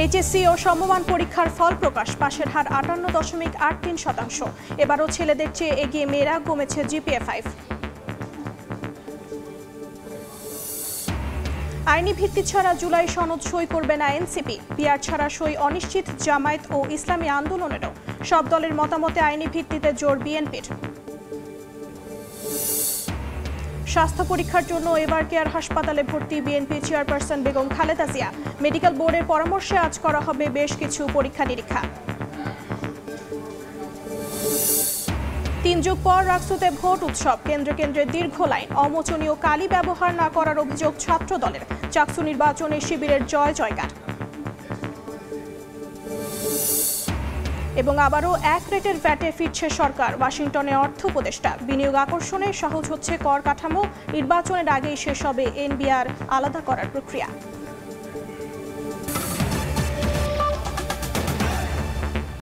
HSC ও সমমান পরীক্ষার ফল প্রকাশ, পাশের হার 58.83%। এবারও ছেলেদের চেয়ে এগিয়ে মেয়েরা, কমেছে GPA-5। আইনি ভিত্তি ছাড়া জুলাই সনদ সই করবে না এনসিপি। পিআর ছাড়া সই অনিশ্চিত জামায়াত ও ইসলামী আন্দোলনেরও। সব দলের মতামতে আইনি ভিত্তিতে জোর বিএনপির। স্বাস্থ্য পরীক্ষার জন্য এবার কেয়ার হাসপাতালে ভর্তি BNP chairperson Begum Khaleda Zia. Medical বোর্ডের পরামর্শে আজ করা হবে বেশ কিছু পরীক্ষা নিরীক্ষা। 3 যুগ পর রাকসুতে ভোট উৎসব, কেন্দ্রে কেন্দ্রে দীর্ঘ লাইন। অমোচনীয় কালি ব্যবহার না করার অভিযোগ ছাত্র দলের। চাকসু নির্বাচনে শিবিরের জয় জয়কার। এবং আবারও এক রেটের ভ্যাটে ফিরছে সরকার। ওয়াশিংটনে অর্থ উপদেষ্টা। বিনিয়োগ আকর্ষণে সহজ হচ্ছে কর কাঠামো। নির্বাচনের আগেই শেষ হবে এনবিআর আলাদা করার প্রক্রিয়া।